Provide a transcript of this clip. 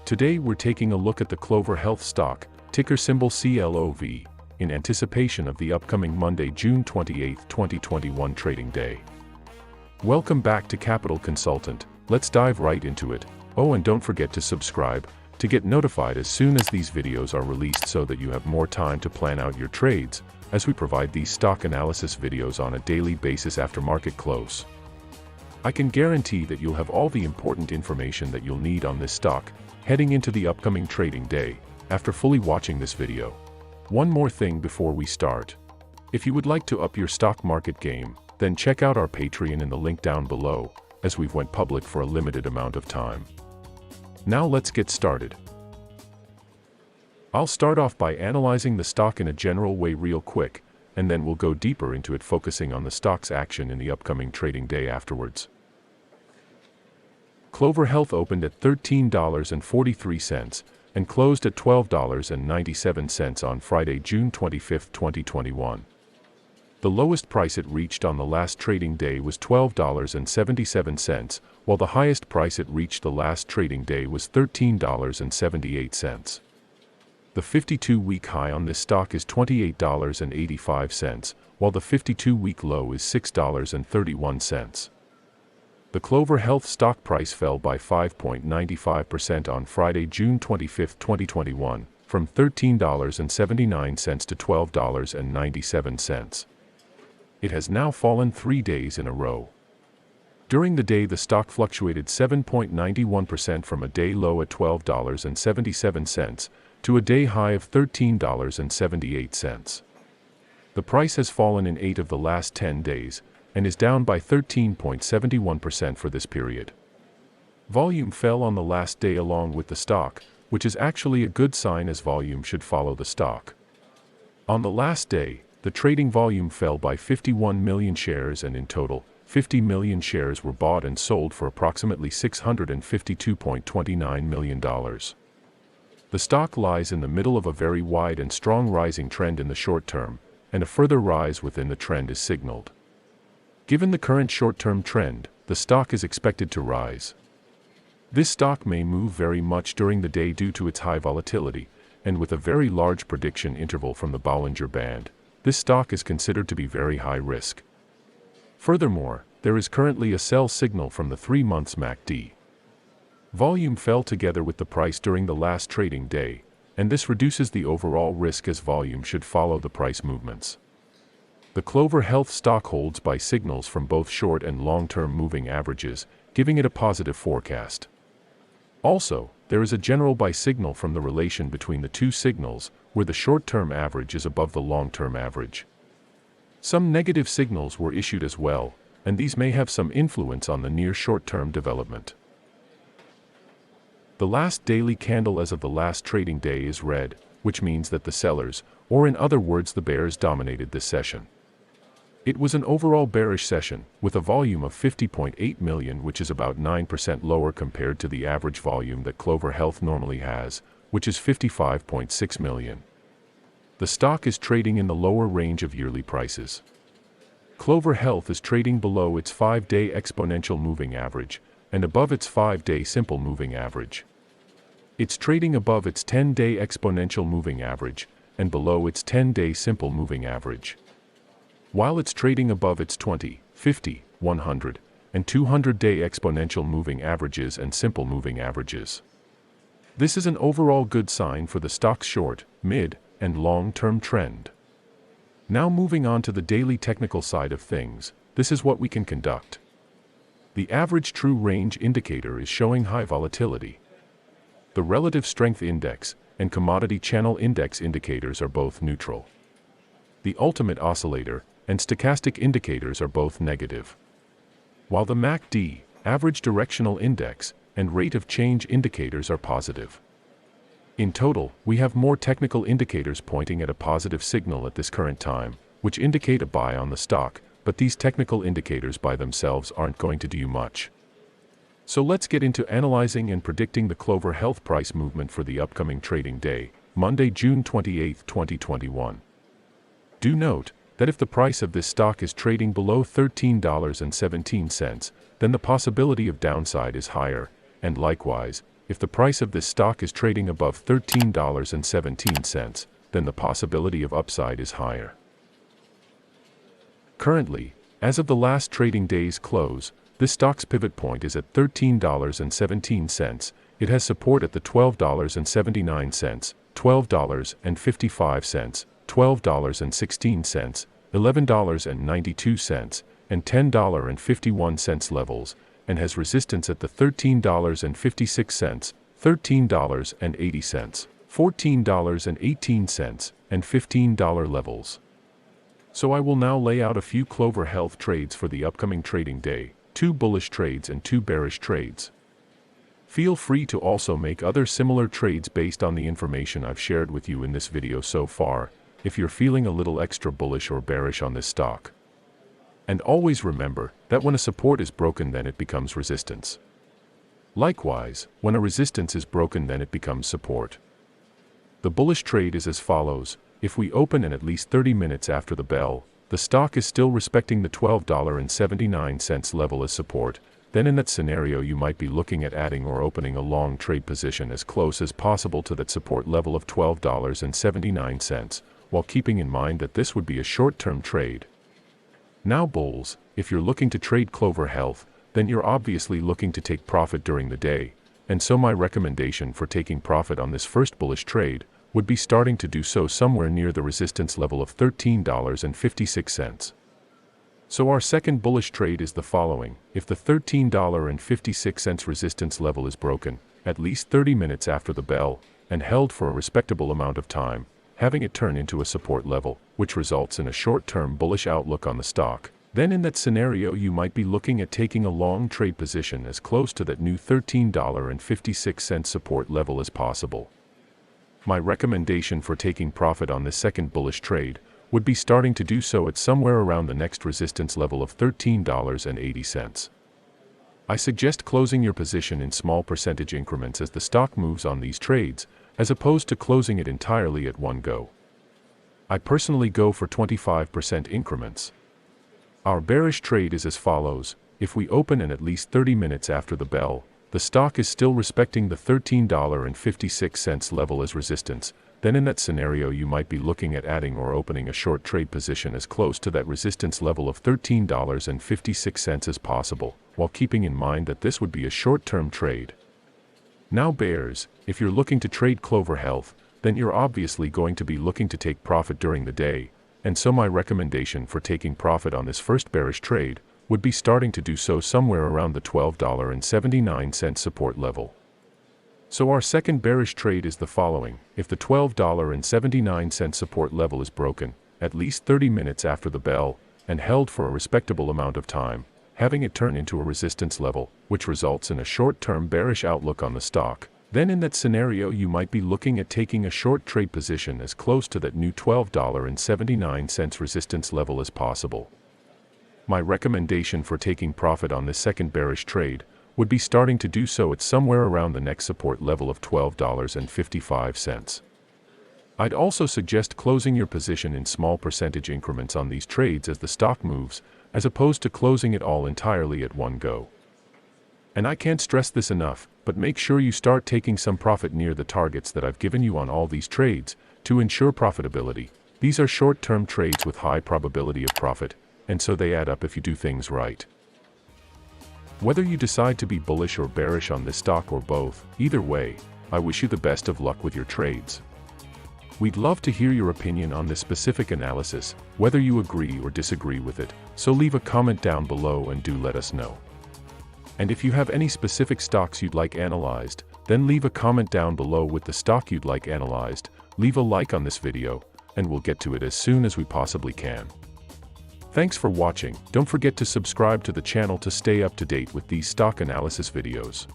Today we're taking a look at the Clover Health stock, ticker symbol CLOV, in anticipation of the upcoming Monday, June 28, 2021 trading day. Welcome back to Capital Consultant. Let's dive right into it. Oh, and don't forget to subscribe to get notified as soon as these videos are released so that you have more time to plan out your trades, as we provide these stock analysis videos on a daily basis after market close. I can guarantee that you'll have all the important information that you'll need on this stock heading into the upcoming trading day after fully watching this video. One more thing before we start. If you would like to up your stock market game, then check out our Patreon in the link down below, as we've went public for a limited amount of time. Now let's get started. I'll start off by analyzing the stock in a general way real quick, and then we'll go deeper into it, focusing on the stock's action in the upcoming trading day afterwards. Clover Health opened at $13.43 and closed at $12.97 on Friday, June 25, 2021. The lowest price it reached on the last trading day was $12.77, while the highest price it reached the last trading day was $13.78. The 52-week high on this stock is $28.85, while the 52-week low is $6.31. The Clover Health stock price fell by 5.95% on Friday, June 25, 2021, from $13.79 to $12.97. It has now fallen 3 days in a row. During the day, the stock fluctuated 7.91% from a day low at $12.77 to a day high of $13.78. The price has fallen in 8 of the last 10 days, and is down by 13.71% for this period. Volume fell on the last day along with the stock, which is actually a good sign as volume should follow the stock. On the last day, the trading volume fell by 51 million shares, and in total, 50 million shares were bought and sold for approximately $652.29 million. The stock lies in the middle of a very wide and strong rising trend in the short term, and a further rise within the trend is signaled. Given the current short-term trend, the stock is expected to rise. This stock may move very much during the day due to its high volatility, and with a very large prediction interval from the Bollinger Band, this stock is considered to be very high risk. Furthermore, there is currently a sell signal from the 3 months MACD. Volume fell together with the price during the last trading day, and this reduces the overall risk as volume should follow the price movements. The Clover Health stock holds by signals from both short and long-term moving averages, giving it a positive forecast. Also, there is a general buy signal from the relation between the two signals, where the short-term average is above the long-term average. Some negative signals were issued as well, and these may have some influence on the near short-term development. The last daily candle as of the last trading day is red, which means that the sellers, or in other words the bears, dominated this session. It was an overall bearish session, with a volume of 50.8 million, which is about 9% lower compared to the average volume that Clover Health normally has, which is 55.6 million. The stock is trading in the lower range of yearly prices. Clover Health is trading below its 5-day exponential moving average, and above its 5-day simple moving average. It's trading above its 10-day exponential moving average, and below its 10-day simple moving average. While it's trading above its 20, 50, 100, and 200-day exponential moving averages and simple moving averages. This is an overall good sign for the stock's short, mid, and long-term trend. Now moving on to the daily technical side of things, this is what we can conduct. The average true range indicator is showing high volatility. The relative strength index and commodity channel index indicators are both neutral. The ultimate oscillator and stochastic indicators are both negative. While the MACD, average directional index, and rate of change indicators are positive. In total, we have more technical indicators pointing at a positive signal at this current time, which indicate a buy on the stock, but these technical indicators by themselves aren't going to do you much. So let's get into analyzing and predicting the Clover Health price movement for the upcoming trading day, Monday, June 28, 2021. Do note that if the price of this stock is trading below $13.17, then the possibility of downside is higher, and likewise, if the price of this stock is trading above $13.17, then the possibility of upside is higher. Currently, as of the last trading day's close, this stock's pivot point is at $13.17. It has support at the $12.79, $12.55, $12.16, $11.92, and $10.51 levels, and has resistance at the $13.56, $13.80, $14.18, and $15 levels. So I will now lay out a few Clover Health trades for the upcoming trading day, 2 bullish trades and 2 bearish trades. Feel free to also make other similar trades based on the information I've shared with you in this video so far, if you're feeling a little extra bullish or bearish on this stock. And always remember that when a support is broken, then it becomes resistance. Likewise, when a resistance is broken, then it becomes support. The bullish trade is as follows: if we open in at least 30 minutes after the bell, the stock is still respecting the $12.79 level as support, then in that scenario you might be looking at adding or opening a long trade position as close as possible to that support level of $12.79, while keeping in mind that this would be a short-term trade. Now bulls, if you're looking to trade Clover Health, then you're obviously looking to take profit during the day, and so my recommendation for taking profit on this first bullish trade would be starting to do so somewhere near the resistance level of $13.56. So our second bullish trade is the following: if the $13.56 resistance level is broken, at least 30 minutes after the bell, and held for a respectable amount of time, having it turn into a support level, which results in a short-term bullish outlook on the stock, then in that scenario you might be looking at taking a long trade position as close to that new $13.56 support level as possible. My recommendation for taking profit on this second bullish trade would be starting to do so at somewhere around the next resistance level of $13.80. I suggest closing your position in small percentage increments as the stock moves on these trades, as opposed to closing it entirely at one go. I personally go for 25% increments. Our bearish trade is as follows: if we open in at least 30 minutes after the bell, the stock is still respecting the $13.56 level as resistance, then in that scenario you might be looking at adding or opening a short trade position as close to that resistance level of $13.56 as possible, while keeping in mind that this would be a short-term trade. Now bears, if you're looking to trade Clover Health, then you're obviously going to be looking to take profit during the day, and so my recommendation for taking profit on this first bearish trade would be starting to do so somewhere around the $12.79 support level. So our second bearish trade is the following: if the $12.79 support level is broken, at least 30 minutes after the bell, and held for a respectable amount of time, having it turn into a resistance level, which results in a short-term bearish outlook on the stock, then in that scenario you might be looking at taking a short trade position as close to that new $12.79 resistance level as possible. My recommendation for taking profit on this second bearish trade would be starting to do so at somewhere around the next support level of $12.55. I'd also suggest closing your position in small percentage increments on these trades as the stock moves, as opposed to closing it all entirely at one go. And I can't stress this enough, but make sure you start taking some profit near the targets that I've given you on all these trades, to ensure profitability. These are short-term trades with high probability of profit, and so they add up if you do things right. Whether you decide to be bullish or bearish on this stock or both, either way, I wish you the best of luck with your trades. We'd love to hear your opinion on this specific analysis, whether you agree or disagree with it, so leave a comment down below and do let us know. And if you have any specific stocks you'd like analyzed, then leave a comment down below with the stock you'd like analyzed, leave a like on this video, and we'll get to it as soon as we possibly can. Thanks for watching. Don't forget to subscribe to the channel to stay up to date with these stock analysis videos.